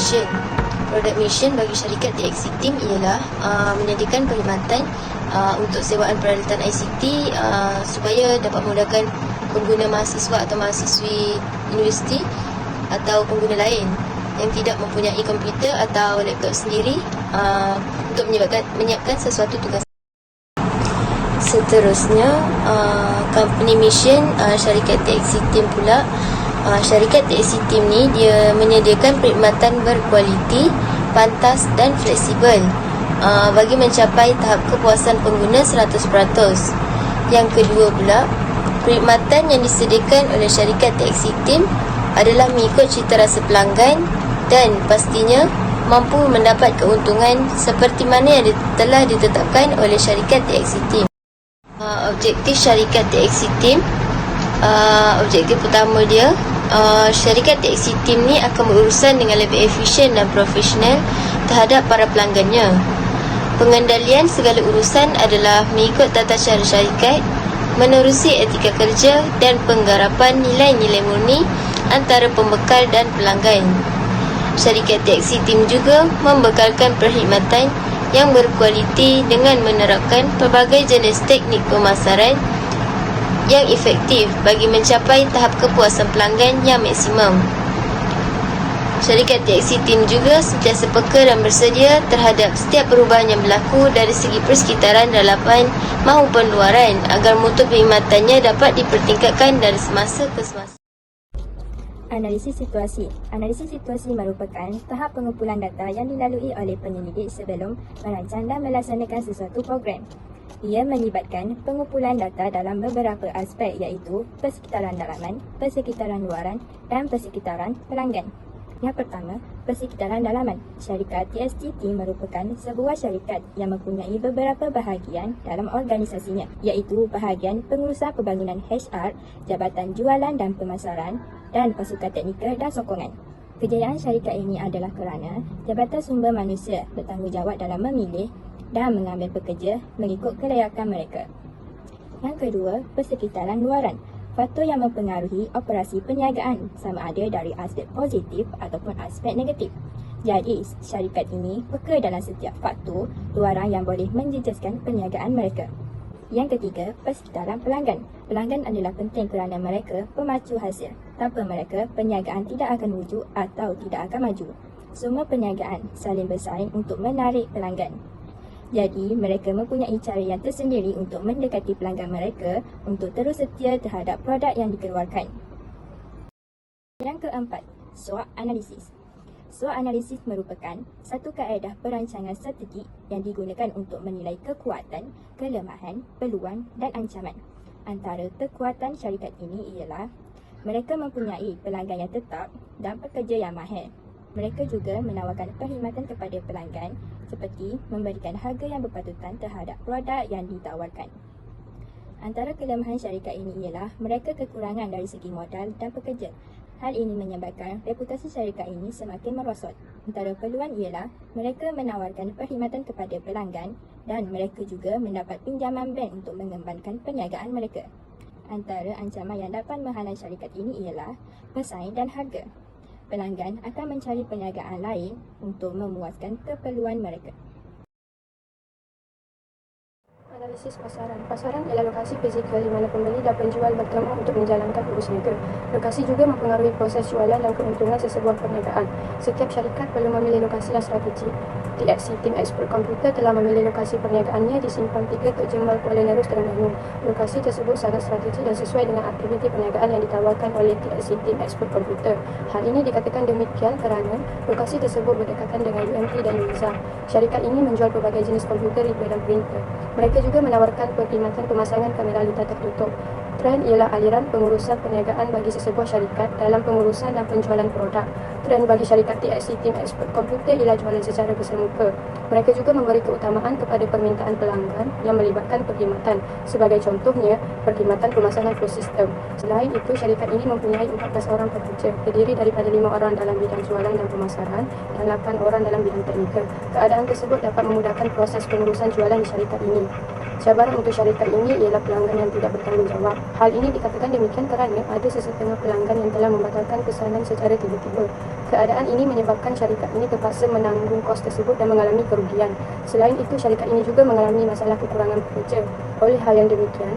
mission. Product mission bagi syarikat TXC Team ialah menyediakan perkhidmatan untuk sewaan peralatan ICT supaya dapat memudahkan pengguna mahasiswa atau mahasiswi universiti atau pengguna lain yang tidak mempunyai komputer atau laptop sendiri untuk menyiapkan sesuatu tugas. Seterusnya, company mission syarikat TXC Team pula. Syarikat TXC Team ni dia menyediakan perkhidmatan berkualiti, pantas dan fleksibel bagi mencapai tahap kepuasan pengguna 100%. Yang kedua pula, perkhidmatan yang disediakan oleh syarikat TXC Team adalah mengikut cita rasa pelanggan dan pastinya mampu mendapat keuntungan seperti mana yang telah ditetapkan oleh syarikat TXC Team. Objektif syarikat TXC Team, objektif utama dia, syarikat TXC Team ni akan berurusan dengan lebih efisien dan profesional terhadap para pelanggannya. Pengendalian segala urusan adalah mengikut tata cara syarikat, menerusi etika kerja dan penggarapan nilai-nilai murni antara pembekal dan pelanggan. Syarikat TXC Team juga membekalkan perkhidmatan yang berkualiti dengan menerapkan pelbagai jenis teknik pemasaran yang efektif bagi mencapai tahap kepuasan pelanggan yang maksimum. Syarikat TXC Team juga sentiasa peka dan bersedia terhadap setiap perubahan yang berlaku dari segi persekitaran dalaman maupun luaran agar mutu perkhidmatannya dapat dipertingkatkan dari semasa ke semasa. Analisis situasi. Analisis situasi merupakan tahap pengumpulan data yang dilalui oleh penyelidik sebelum merancang dan melaksanakan sesuatu program. Ia melibatkan pengumpulan data dalam beberapa aspek iaitu persekitaran dalaman, persekitaran luaran dan persekitaran pelanggan. Yang pertama, persekitaran dalaman. Syarikat TXC Team merupakan sebuah syarikat yang mempunyai beberapa bahagian dalam organisasinya, iaitu bahagian pengurusan pembangunan HR, jabatan jualan dan pemasaran, dan pasukan teknikal dan sokongan. Kejayaan syarikat ini adalah kerana Jabatan Sumber Manusia bertanggungjawab dalam memilih dan mengambil pekerja mengikut kelayakan mereka. Yang kedua, persekitaran luaran. Faktor yang mempengaruhi operasi perniagaan sama ada dari aspek positif ataupun aspek negatif. Jadi, syarikat ini peka dalam setiap faktor luaran yang boleh menjejaskan perniagaan mereka. Yang ketiga, persekitaran pelanggan. Pelanggan adalah penting kerana mereka pemacu hasil. Tanpa mereka, perniagaan tidak akan wujud atau tidak akan maju. Semua perniagaan saling bersaing untuk menarik pelanggan. Jadi, mereka mempunyai cara yang tersendiri untuk mendekati pelanggan mereka untuk terus setia terhadap produk yang dikeluarkan. Yang keempat, SWOT analisis. SWOT analisis merupakan satu kaedah perancangan strategik yang digunakan untuk menilai kekuatan, kelemahan, peluang dan ancaman. Antara kekuatan syarikat ini ialah mereka mempunyai pelanggan yang tetap dan pekerja yang mahir. Mereka juga menawarkan perkhidmatan kepada pelanggan seperti memberikan harga yang berpatutan terhadap produk yang ditawarkan. Antara kelemahan syarikat ini ialah mereka kekurangan dari segi modal dan pekerja. Hal ini menyebabkan reputasi syarikat ini semakin merosot. Antara peluang ialah mereka menawarkan perkhidmatan kepada pelanggan dan mereka juga mendapat pinjaman bank untuk mengembangkan perniagaan mereka. Antara ancaman yang dapat menghalang syarikat ini ialah pesaing dan harga. Pelanggan akan mencari perniagaan lain untuk memuaskan keperluan mereka. Analisis pasaran. Pasaran ialah lokasi fizikal di mana pembeli dan penjual bertemu untuk menjalankan urus niaga. Lokasi juga mempengaruhi proses jualan dan keuntungan sesebuah perniagaan. Setiap syarikat perlu memilih lokasi yang strategik. TXC Team Expert Komputer telah memilih lokasi perniagaannya di Simpang 3 Tok Jemal, Kuala Nerus, Terengganu. Lokasi tersebut sangat strategik dan sesuai dengan aktiviti perniagaan yang ditawarkan oleh TXC Team Expert Komputer. Hal ini dikatakan demikian kerana lokasi tersebut berdekatan dengan UMT dan UISA. Syarikat ini menjual pelbagai jenis komputer, reader dan printer. Mereka juga menawarkan perkhidmatan pemasangan kamera litar tertutup. Trend ialah aliran pengurusan perniagaan bagi sesebuah syarikat dalam pengurusan dan penjualan produk. Trend bagi syarikat TXC Team Expert Komputer ialah jualan secara bersemuka. Mereka juga memberi keutamaan kepada permintaan pelanggan yang melibatkan perkhidmatan. Sebagai contohnya, perkhidmatan pemasangan full system. Selain itu, syarikat ini mempunyai 14 orang pekerja, terdiri daripada 5 orang dalam bidang jualan dan pemasaran dan 8 orang dalam bidang teknikal. Keadaan tersebut dapat memudahkan proses pengurusan jualan di syarikat ini. Cabaran untuk syarikat ini ialah pelanggan yang tidak bertanggungjawab. Hal ini dikatakan demikian kerana ada sesetengah pelanggan yang telah membatalkan pesanan secara tiba-tiba. Keadaan ini menyebabkan syarikat ini terpaksa menanggung kos tersebut dan mengalami kerugian. Selain itu, syarikat ini juga mengalami masalah kekurangan pekerja. Oleh hal yang demikian,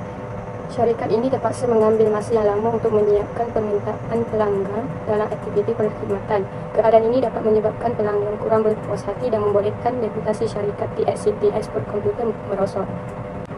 syarikat ini terpaksa mengambil masa yang lama untuk menyiapkan permintaan pelanggan dalam aktiviti perkhidmatan. Keadaan ini dapat menyebabkan pelanggan kurang berpuas hati dan membolehkan reputasi syarikat TXCT Expert Computer merosot.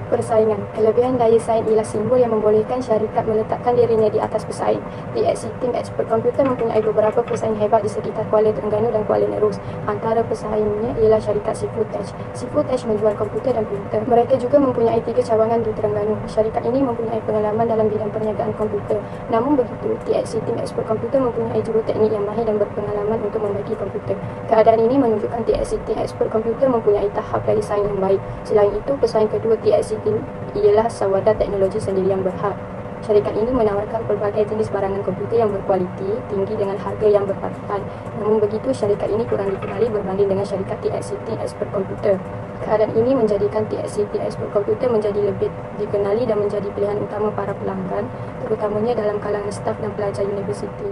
Persaingan. Kelebihan daya saing ialah simbol yang membolehkan syarikat meletakkan dirinya di atas pesaing. TXC Team Expert Computer mempunyai beberapa pesaing hebat di sekitar Kuala Terengganu dan Kuala Nerus. Antara pesaingnya ialah syarikat Seafood Edge. Seafood Edge menjual komputer dan printer. Mereka juga mempunyai 3 cawangan di Terengganu. Syarikat ini mempunyai pengalaman dalam bidang perniagaan komputer. Namun begitu, TXC Team Expert Computer mempunyai juruteknik yang mahir dan berpengalaman untuk membagi komputer. Keadaan ini menunjukkan TXC Team Expert Computer mempunyai tahap daya saing yang baik. Selain itu, pesaing kedua TXC Team ialah Sawada Teknologi Sendirian Berhad. Syarikat ini menawarkan pelbagai jenis barangan komputer yang berkualiti tinggi dengan harga yang berpatutan. Namun begitu, syarikat ini kurang dikenali berbanding dengan syarikat TXCT Expert Computer. Keadaan ini menjadikan TXCT Expert Computer menjadi lebih dikenali dan menjadi pilihan utama para pelanggan, terutamanya dalam kalangan staf dan pelajar universiti.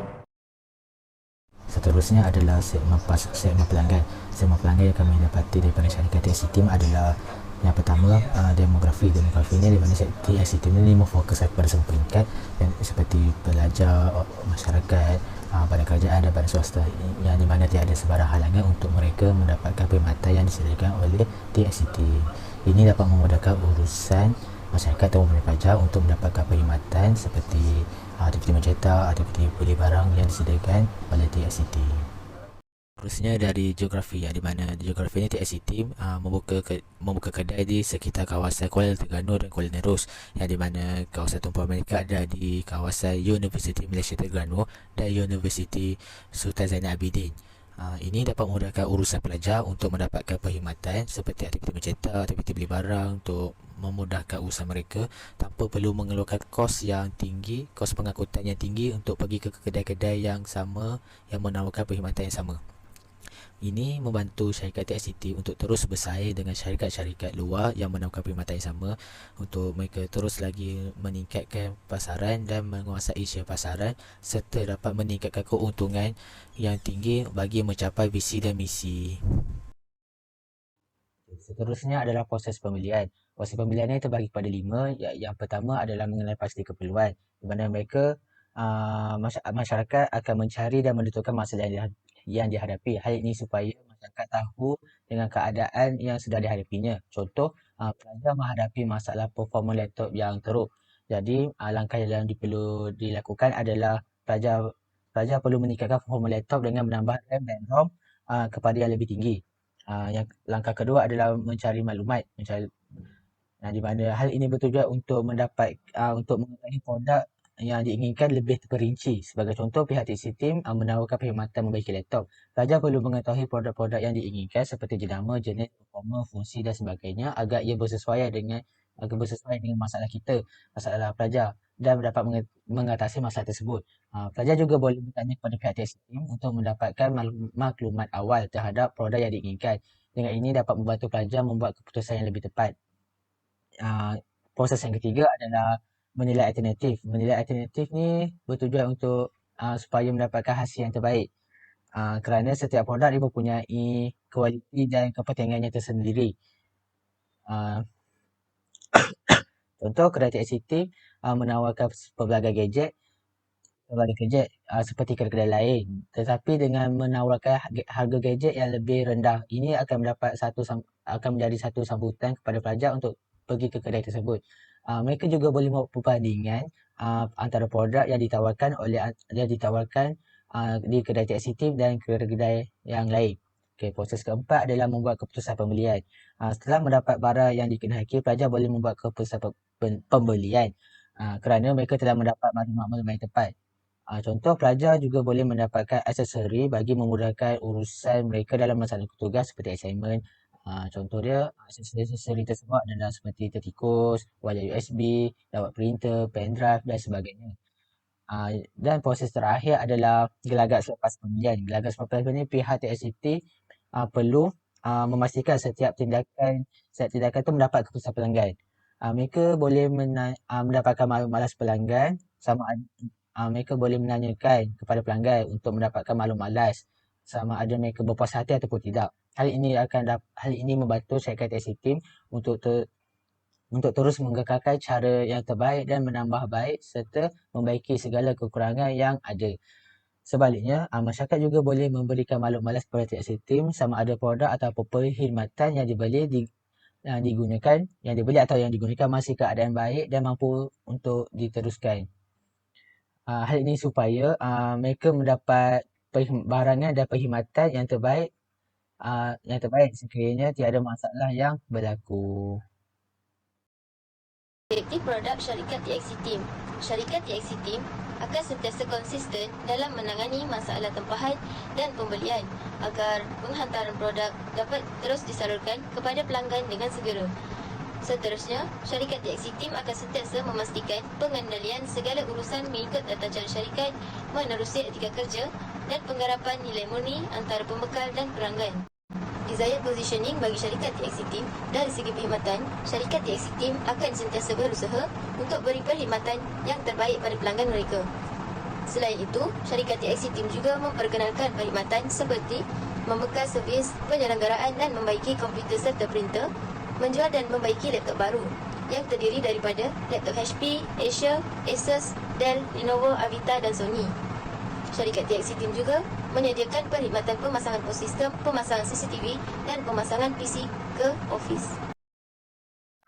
Seterusnya adalah segmen pelanggan. Segmen pelanggan yang kami dapati daripada syarikat TXC Team adalah yang pertama, demografi. Demografi ini di mana TXC Team ini memfokus kepada semua peringkat seperti pelajar, masyarakat, badan kerajaan dan badan swasta, yang di mana tiada sebarang halangan untuk mereka mendapatkan perkhidmatan yang disediakan oleh TXC Team. Ini dapat memudahkan urusan masyarakat atau pembeli pajak untuk mendapatkan perkhidmatan seperti aktiviti mencetak, aktiviti beli barang yang disediakan oleh TXC Team. Terusnya dari geografi, di mana di geografi ini TXC Team membuka kedai di sekitar kawasan Kuala Terengganu dan Kuala Nerus, yang di mana kawasan tumpuan mereka ada di kawasan Universiti Malaysia Terengganu dan Universiti Sultan Zainal Abidin. Ini dapat memudahkan urusan pelajar untuk mendapatkan perkhidmatan seperti aktiviti mencetak, aktiviti beli barang, untuk memudahkan urusan mereka tanpa perlu mengeluarkan kos yang tinggi, kos pengangkutan yang tinggi untuk pergi ke kedai-kedai yang sama yang menawarkan perkhidmatan yang sama. Ini membantu syarikat TXCT untuk terus bersaing dengan syarikat-syarikat luar yang menawarkan perkhidmatan yang sama, untuk mereka terus lagi meningkatkan pasaran dan menguasai share pasaran serta dapat meningkatkan keuntungan yang tinggi bagi mencapai visi dan misi. Seterusnya adalah proses pembelian. Proses pembelian ini terbagi kepada 5. Yang pertama adalah mengenai pasti keperluan, di mana mereka masyarakat akan mencari dan menentukan masalah yang dihadapi. Hal ini supaya masyarakat tahu dengan keadaan yang sedang dihadapinya. Contoh, pelajar menghadapi masalah performa laptop yang teruk. Jadi, langkah yang perlu dilakukan adalah pelajar perlu meningkatkan performa laptop dengan menambah RAM dan ROM kepada yang lebih tinggi. Yang langkah kedua adalah mencari maklumat, di mana hal ini bertujuan untuk untuk mengetahui produk yang diinginkan lebih terperinci. Sebagai contoh, pihak TXC Team menawarkan perkhidmatan membaiki laptop. Pelajar perlu mengetahui produk-produk yang diinginkan seperti jenama, jenis, performa, fungsi dan sebagainya agar ia bersesuaian dengan masalah masalah pelajar, dan dapat mengatasi masalah tersebut. Pelajar juga boleh bertanya kepada pihak TXC Team untuk mendapatkan maklumat awal terhadap produk yang diinginkan. Dengan ini dapat membantu pelajar membuat keputusan yang lebih tepat. Proses yang ketiga adalah menilai alternatif. Menilai alternatif ni bertujuan untuk supaya mendapatkan hasil yang terbaik. Kerana setiap produk dia mempunyai kualiti dan kepentingannya tersendiri. Contoh, kedai TXC Team menawarkan pelbagai gadget seperti kedai-kedai lain, tetapi dengan menawarkan harga gadget yang lebih rendah. Ini akan menjadi satu sambutan kepada pelajar untuk pergi ke kedai tersebut. Mereka juga boleh buat perbandingan antara produk yang ditawarkan di kedai TXC Team dan kedai-kedai yang lain. Proses keempat adalah membuat keputusan pembelian. Setelah mendapat barang yang dikehendaki, pelajar boleh membuat keputusan pembelian kerana mereka telah mendapat maklumat yang tepat. Contoh, pelajar juga boleh mendapatkan aksesori bagi memudahkan urusan mereka dalam melaksanakan tugas seperti assignment. Contoh dia, aksesori tersebut adalah seperti tertikus, wayar USB, dawat printer, pen drive dan sebagainya. Dan proses terakhir adalah gelagat selepas pembelian. Gelagat selepas pembelian, pihak TXCT perlu memastikan setiap tindakan itu mendapat keputusan pelanggan. Mereka boleh mendapatkan maklum malas pelanggan, mereka boleh menanyakan kepada pelanggan untuk mendapatkan maklum malas sama ada mereka berpuas hati ataupun tidak. Hal ini membantu syarikat taxi team untuk terus menggekalkan cara yang terbaik dan menambah baik serta membaiki segala kekurangan yang ada. Sebaliknya, masyarakat juga boleh memberikan maklum malas kepada taxi team sama ada produk ataupun perkhidmatan yang dibeli atau yang digunakan masih keadaan baik dan mampu untuk diteruskan. Hal ini supaya mereka mendapat barangan dan perkhidmatan yang terbaik sekiranya tiada masalah yang berlaku. Objektif produk syarikat TXC Team. Syarikat TXC Team akan sentiasa konsisten dalam menangani masalah tempahan dan pembelian agar penghantaran produk dapat terus disalurkan kepada pelanggan dengan segera. Seterusnya, syarikat TXC Team akan sentiasa memastikan pengendalian segala urusan mengikut tata cara syarikat menerusi etika kerja dan penggarapan nilai murni antara pembekal dan pelanggan. Desired positioning bagi syarikat TXC Team. Dari segi perkhidmatan, syarikat TXC Team akan sentiasa berusaha untuk beri perkhidmatan yang terbaik pada pelanggan mereka. Selain itu, syarikat TXC Team juga memperkenalkan perkhidmatan seperti membekal servis penyelenggaraan dan membaiki komputer serta printer, menjual dan membaiki laptop baru yang terdiri daripada laptop HP, Acer, Asus, Dell, Lenovo, Avita dan Sony. Syarikat TXC Team juga menyediakan perkhidmatan pemasangan pos sistem, pemasangan CCTV dan pemasangan PC ke office.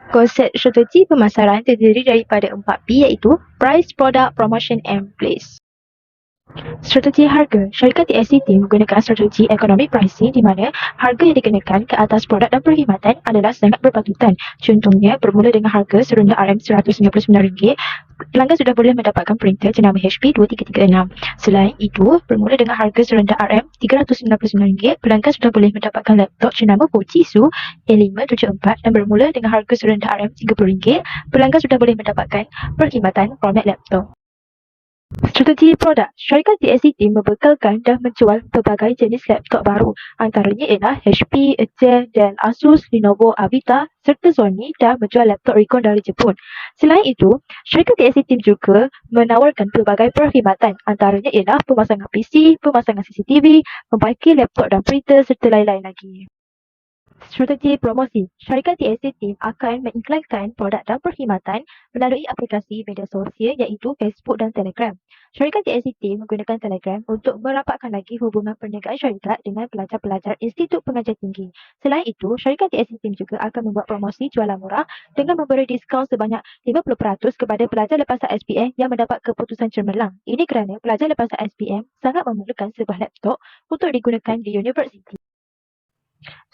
Konsep strategi pemasaran terdiri daripada 4P iaitu Price, Product, Promotion and Place. Strategi harga. Syarikat TXC Team menggunakan strategi economic pricing di mana harga yang dikenakan ke atas produk dan perkhidmatan adalah sangat berpatutan. Contohnya, bermula dengan harga serendah RM199, pelanggan sudah boleh mendapatkan printer jenama HP 2336. Selain itu, bermula dengan harga serendah RM399, pelanggan sudah boleh mendapatkan laptop jenama Fujitsu A574 dan bermula dengan harga serendah RM30, pelanggan sudah boleh mendapatkan perkhidmatan format laptop. Strategi produk. Syarikat TXC Team membekalkan dan menjual pelbagai jenis laptop baru. Antaranya ialah HP, Dell, Dell, Asus, Lenovo, Avita serta Sony dan menjual laptop Recon dari Jepun. Selain itu, syarikat TXC Team juga menawarkan pelbagai perkhidmatan. Antaranya ialah pemasangan PC, pemasangan CCTV, membaiki laptop dan printer serta lain-lain lagi. Strategi promosi. Syarikat TXC Team akan mengiklankan produk dan perkhidmatan melalui aplikasi media sosial iaitu Facebook dan Telegram. Syarikat TXC Team menggunakan Telegram untuk merapatkan lagi hubungan perniagaan syarikat dengan pelajar-pelajar Institut Pengajian Tinggi. Selain itu, syarikat TXC Team juga akan membuat promosi jualan murah dengan memberi diskaun sebanyak 50% kepada pelajar lepasan SPM yang mendapat keputusan cemerlang. Ini kerana pelajar lepasan SPM sangat memerlukan sebuah laptop untuk digunakan di universiti.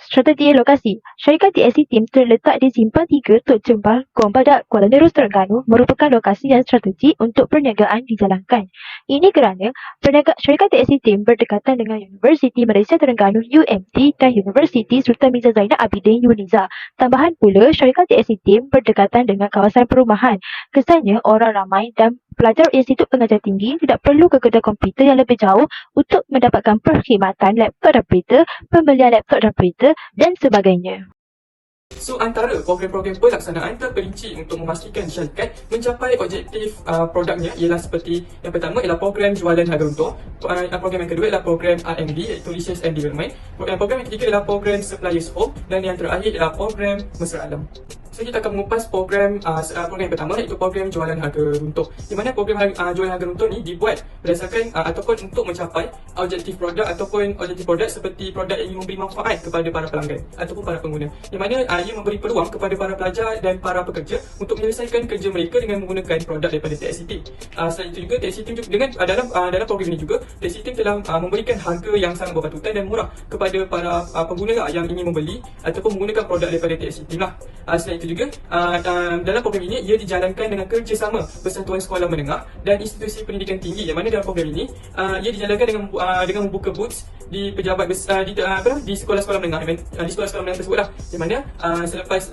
Strategi lokasi. Syarikat TXC Team terletak di Simpang 3 Tok Jembal, Gong Badak, Kuala Nerus, Terengganu merupakan lokasi yang strategi untuk perniagaan dijalankan. Ini kerana syarikat TXC Team berdekatan dengan Universiti Malaysia Terengganu UMT dan Universiti Sultan Miza Zainal Abidin UNIZA. Tambahan pula, syarikat TXC Team berdekatan dengan kawasan perumahan. Kesannya orang ramai dan pelajar Institut Pengajian Tinggi tidak perlu ke kedai komputer yang lebih jauh untuk mendapatkan perkhidmatan laptop dan printer, pembelian laptop dan printer dan sebagainya. So, antara program-program pelaksanaan terperinci untuk memastikan syarikat mencapai objektif produknya ialah seperti yang pertama ialah program jualan harga untung, program yang kedua ialah program R&D iaitu Research and Development, program yang ketiga ialah program Suppliers Home dan yang terakhir ialah program Mesra Alam. So, kita akan mengupas program yang pertama iaitu program jualan harga runtuh, di mana program jualan harga runtuh ni dibuat berdasarkan ataupun untuk mencapai objektif produk ataupun objektif produk seperti produk yang ingin memberi manfaat kepada para pelanggan ataupun para pengguna, di mana ia memberi peluang kepada para pelajar dan para pekerja untuk menyelesaikan kerja mereka dengan menggunakan produk daripada TXC Team. Selain itu juga TXC Team dengan dalam program ini juga TXC Team telah memberikan harga yang sangat berpatutan dan murah kepada para pengguna yang ingin membeli ataupun menggunakan produk daripada TXC Team lah. Selain itu juga dalam program ini ia dijalankan dengan kerjasama Persatuan Sekolah Menengah dan institusi pendidikan tinggi, yang mana dalam program ini ia dijalankan dengan membuka booths di pejabat besar di sekolah-sekolah menengah, di sekolah-sekolah menengah tersebut lah, di mana selepas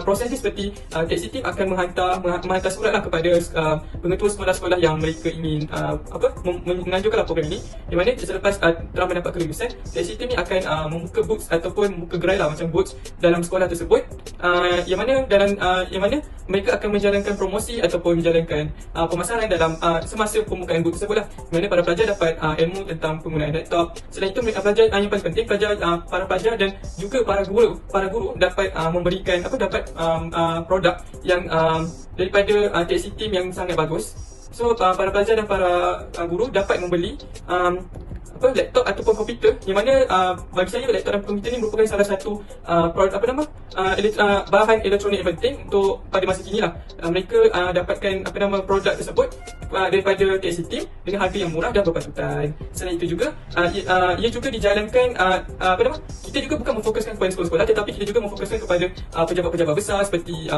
proses ni seperti taxi team akan menghantar surat lah kepada pengetua sekolah-sekolah yang mereka ingin menganjurkan program ini, di mana selepas telah mendapat kelulusan, taxi team ni akan membuka booths ataupun membuka gerai lah macam booths dalam sekolah tersebut, yang mana mereka akan menjalankan promosi ataupun menjalankan pemasaran dalam semasa pembukaan booth tersebut lah, di mana para pelajar dapat ilmu tentang penggunaan laptop. Selain itu, mereka pelajar yang paling penting, para pelajar dan juga para guru dapat memberikan produk yang daripada taxi team yang sangat bagus. So para pelajar dan para guru dapat membeli laptop ataupun komputer, yang mana bagi saya laptop dan komputer ni merupakan salah satu bahan elektronik yang penting untuk pada masa kini lah. Mereka dapatkan produk tersebut daripada taxi team dengan harga yang murah dan berpatutan. Selain itu juga ia juga dijalankan kita juga bukan memfokuskan kepada sekolah-sekolah, tetapi kita juga memfokuskan kepada pejabat-pejabat besar, seperti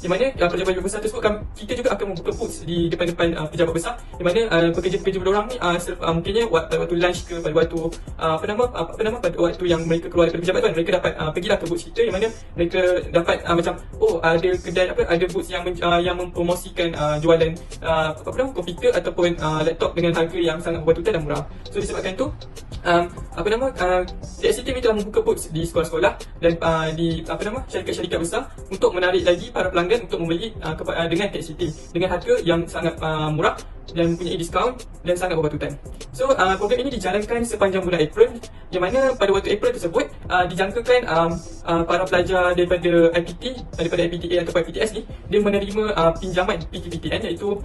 di mana pejabat-pejabat besar tersebut kita juga akan membuka booths di depan-depan pejabat besar, di mana pekerja-pekerja berorang ni mungkinnya waktu lunch ke pada waktu pada waktu yang mereka keluar daripada pejabat, mereka dapat pergilah ke booth kita, yang mana mereka dapat ada kedai ada booth yang mempromosikan jualan komputer ataupun laptop dengan harga yang sangat berpatutan dan murah. So disebabkan tu taxi team telah membuka booths di sekolah-sekolah dan di syarikat-syarikat besar untuk menarik lagi para pelanggan untuk membeli dengan taxi team dengan harga yang sangat murah dan mempunyai diskaun dan sangat berpatutan. So program ini dijalankan sepanjang bulan April, yang mana pada waktu April tersebut dijangkakan para pelajar daripada IPTA atau IPTS ni dia menerima pinjaman PTPTN, iaitu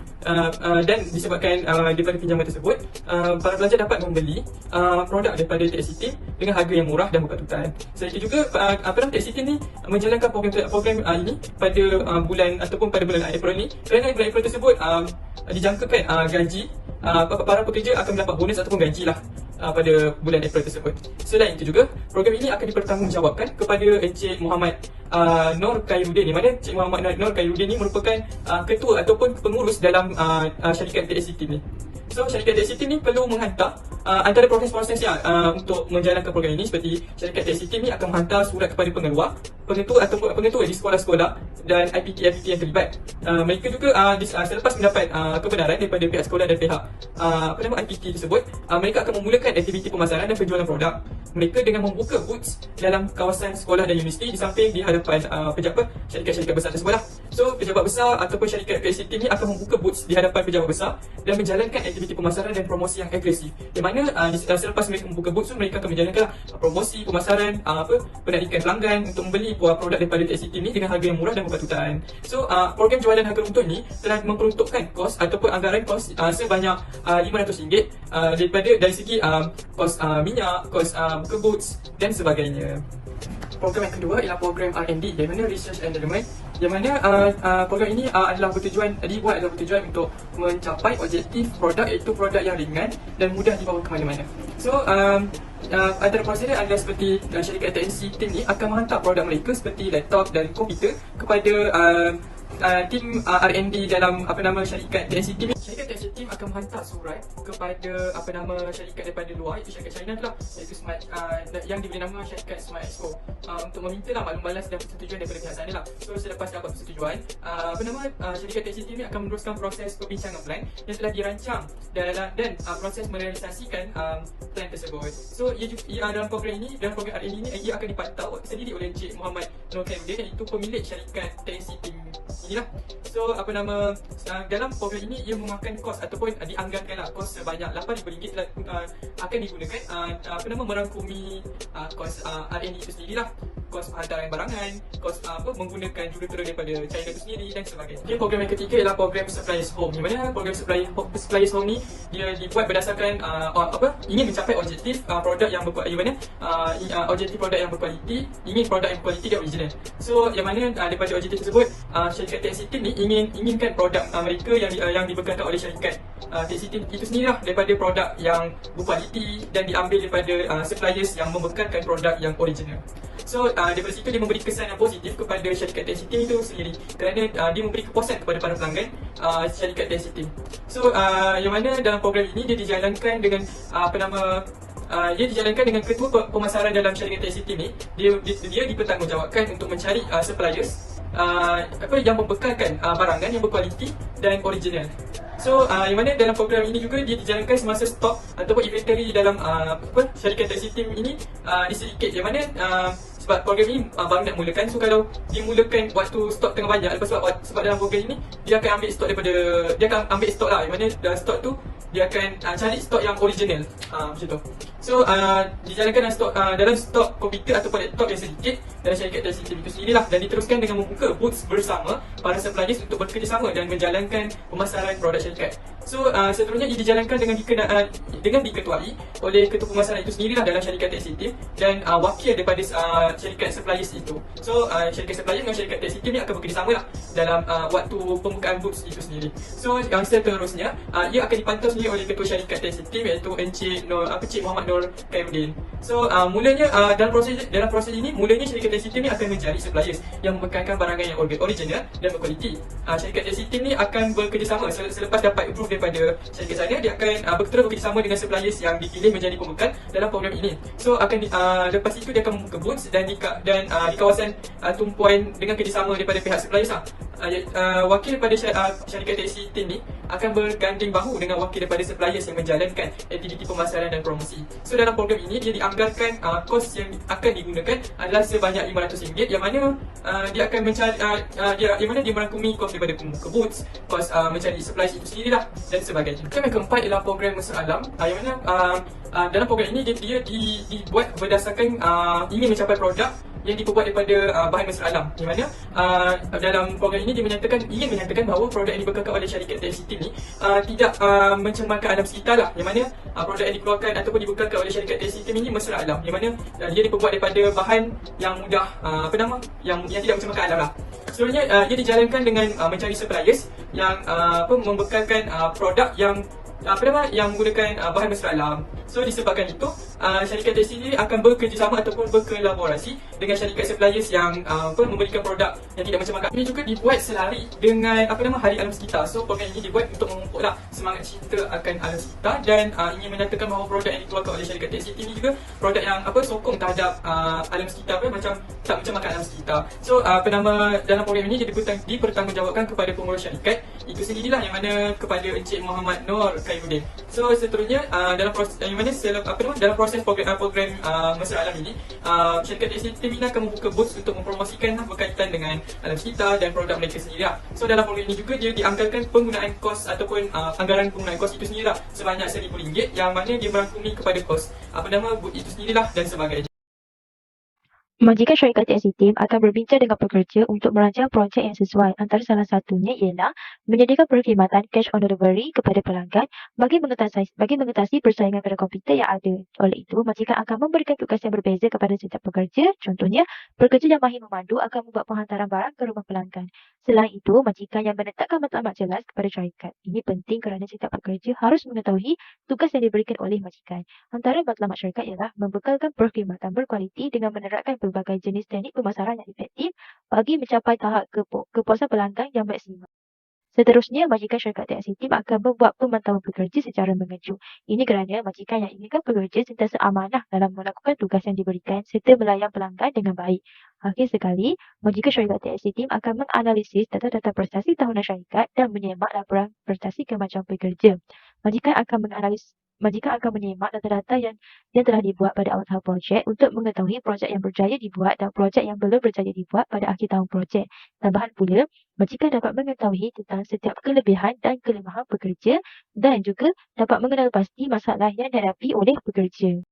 dan disebabkan daripada pinjaman tersebut para pelajar dapat membeli produk daripada taxi team dengan harga yang murah dan berpatutan. Selain itu juga taxi team ni menjalankan program ini pada bulan April ni, kerana bulan April tersebut dijangkakan gaji para pekerja akan mendapat bonus ataupun gaji lah pada bulan April tersebut. Selain itu juga, program ini akan dipertanggungjawabkan kepada Encik Muhammad Nur Khairuddin, di mana Encik Muhammad Nur Khairuddin ni merupakan ketua ataupun pengurus dalam syarikat taxi team ni. So syarikat taxi team ni perlu menghantar antara proses-proses untuk menjalankan program ini, seperti syarikat taxi team ni akan menghantar surat kepada pengetua di sekolah-sekolah dan IPT yang terlibat. Mereka juga selepas mendapat kebenaran daripada pihak sekolah dan pihak IPT tersebut, mereka akan memulakan aktiviti pemasaran dan penjualan produk mereka dengan membuka booths dalam kawasan sekolah dan universiti di samping di hadapan syarikat-syarikat besar tersebut lah. So pejabat besar ataupun syarikat taxi team ni akan membuka booths di hadapan pejabat besar dan menjalankan aktiviti pemasaran dan promosi yang agresif, di mana selepas mereka membuka booths tu, mereka akan menjalankan promosi pemasaran, penarikan pelanggan untuk membeli produk daripada taxi team ni dengan harga yang murah dan berpatutan. So program jualan harga untung ni telah memperuntukkan kos ataupun anggaran kos sebanyak RM500 dari segi kos minyak, kos buka booths dan sebagainya. Program yang kedua ialah program R&D, di mana Research and Development, yang mana program ini dibuat bertujuan untuk mencapai objektif produk, iaitu produk yang ringan dan mudah dibawa ke mana-mana. So antara proses dia adalah seperti syarikat taxi team ni akan menghantar produk mereka seperti laptop dan komputer kepada tim R&D dalam syarikat taxi team. Syarikat taxi team akan menghantar surat kepada syarikat daripada luar, iaitu syarikat China tu lah, iaitu Smart yang diberi nama syarikat Smart Expo, untuk meminta maklum balas dan persetujuan daripada pihak sana lah. So selepas dapat persetujuan, syarikat taxi team ni akan meneruskan proses perbincangan plan yang telah dirancang dan proses merealisasikan plan tersebut. So ia dalam program R&D ini ia akan dipantau sendiri oleh Encik Muhammad Nur Khairuddin, iaitu pemilik syarikat taxi team inilah. So dalam program ini ia memakan kos ataupun dianggarkanlah kos sebanyak RM8,000 akan digunakan merangkumi kos R&D itu sendirilah, kos hantaran barangan, kos menggunakan jurutera daripada China itu sendiri dan sebagainya. Okay, program yang ketiga ialah program Suppliers Home, di mana program Suppliers Home ni dia dibuat berdasarkan ingin mencapai objektif produk yang objektif produk yang berkualiti, ingin produk yang berkualiti dan original. So yang mana daripada objektif tersebut, syarikat taxi team ni inginkan produk mereka yang dibekalkan oleh syarikat taxi team itu sendirilah daripada produk yang berkualiti dan diambil daripada suppliers yang membekalkan produk yang original. So daripada situ dia memberi kesan yang positif kepada syarikat taxi team itu sendiri, kerana dia memberi kepuasan kepada para pelanggan syarikat taxi team. So yang mana dalam program ini dia dijalankan dengan Ia dijalankan dengan ketua pemasaran dalam syarikat TXT ni. Dia dipertanggungjawabkan untuk mencari suppliers yang membekalkan barangan yang berkualiti dan original. So, yang mana dalam program ini juga dia dijalankan semasa stok ataupun inventory dalam syarikat TXT ini sedikit. Yang mana sebab program ini baru nak mulakan, so kalau dimulakan waktu stok tengah banyak, sebab dalam program ini dia akan ambil stok lah, yang mana dalam stok tu dia akan cari stok yang original, macam tu. So dijalankan dalam stok komputer ataupun laptop yang sedikit dalam syarikat TXT itu sendirilah, dan diteruskan dengan membuka booths bersama para suppliers untuk bekerjasama dan menjalankan pemasaran produk syarikat. So seterusnya ia dijalankan dengan diketuai oleh ketua pemasaran itu sendirilah dalam syarikat TXT dan wakil daripada syarikat suppliers itu. So syarikat suppliers dengan syarikat TXT ni akan bekerjasama lah dalam waktu pembukaan booths itu sendiri. So seterusnya ia akan dipantau sendiri oleh ketua syarikat TXT iaitu Encik Muhammad Nur Khairuddin. So mulanya dalam proses ini mulanya syarikat TXT ni akan mencari suppliers yang membekalkan barangan yang original dan berkualiti. Syarikat TXT ni akan bekerjasama selepas dapat approve daripada syarikat sana, dia akan bekerjasama dengan suppliers yang dipilih menjadi pembekal dalam program ini. So lepas itu dia akan membuka booths dan di kawasan tumpuan dengan kerjasama daripada pihak suppliers lah. Wakil daripada syarikat TXT ni akan berganding bahu dengan wakil daripada suppliers yang menjalankan aktiviti pemasaran dan promosi. So dalam program ini dia dianggarkan kos yang akan digunakan adalah sebanyak RM500, yang mana dia akan mencari yang mana dia merangkumi kos daripada membuka booths, kos mencari suppliers itu sendirilah dan sebagainya. Yang keempat ialah program Mesra Alam, yang mana dalam program ini dia dibuat berdasarkan ingin mencapai produk yang diperbuat daripada bahan mesra alam, di mana dalam program ini dia ingin menyatakan bahawa produk yang dibekalkan oleh syarikat TXT ni tidak mencemarkan alam sekitar lah, yang mana produk yang dikeluarkan ataupun dibekalkan oleh syarikat TXT ini mesra alam, yang mana dia diperbuat daripada bahan yang mudah yang tidak mencemarkan alam lah. Sebenarnya ia dijalankan dengan mencari suppliers yang membekalkan produk yang menggunakan bahan mesra alam. So disebabkan itu syarikat TXT ini akan bekerjasama ataupun berkolaborasi dengan syarikat suppliers yang memberikan produk yang tidak mencemarkan. Ini juga dibuat selari dengan Hari Alam Sekitar. So program ini dibuat untuk memupuklah semangat cinta akan alam sekitar dan ingin menyatakan bahawa produk yang dikeluarkan oleh syarikat TXT ini juga produk yang sokong terhadap alam sekitar, macam tak mencemarkan alam sekitar. So dalam program ini dia dipertanggungjawabkan kepada pengurus syarikat itu sendirilah, yang mana kepada Encik Muhammad Nur Khairuddin. So seterusnya dalam proses program Mesra Alam ini, syarikat TXT ini akan membuka booths untuk mempromosikan berkaitan dengan alam sekitar dan produk mereka sendiri. So dalam program ini juga dia dianggarkan penggunaan kos ataupun anggaran penggunaan kos itu sendirilah sebanyak RM1,000, yang mana dia merangkumi kepada kos booth itu sendirilah dan sebagainya. Majikan syarikat TXT akan berbincang dengan pekerja untuk merancang projek yang sesuai. Antara salah satunya ialah menyediakan perkhidmatan cash on delivery kepada pelanggan bagi mengatasi persaingan pada komputer yang ada. Oleh itu, majikan akan memberikan tugas yang berbeza kepada setiap pekerja. Contohnya, pekerja yang mahir memandu akan membuat penghantaran barang ke rumah pelanggan. Selain itu, majikan yang menetapkan matlamat jelas kepada syarikat. Ini penting kerana setiap pekerja harus mengetahui tugas yang diberikan oleh majikan. Antara matlamat syarikat ialah membekalkan perkhidmatan berkualiti dengan menerapkan berbagai jenis teknik pemasaran yang efektif bagi mencapai tahap kepuasan pelanggan yang maksimal. Seterusnya, majikan syarikat TXT akan membuat pemantauan pekerja secara mengeju. Ini kerana majikan yang inginkan pekerja sentiasa amanah dalam melakukan tugas yang diberikan serta melayan pelanggan dengan baik. Akhir sekali, majikan syarikat TXT akan menganalisis data-data prestasi tahunan syarikat dan menyemak laporan prestasi kemajuan pekerja. Majikan akan menyemak data-data yang telah dibuat pada awal tahap projek untuk mengetahui projek yang berjaya dibuat dan projek yang belum berjaya dibuat pada akhir tahun projek. Tambahan pula, majikan dapat mengetahui tentang setiap kelebihan dan kelemahan pekerja dan juga dapat mengenal pasti masalah yang dihadapi oleh pekerja.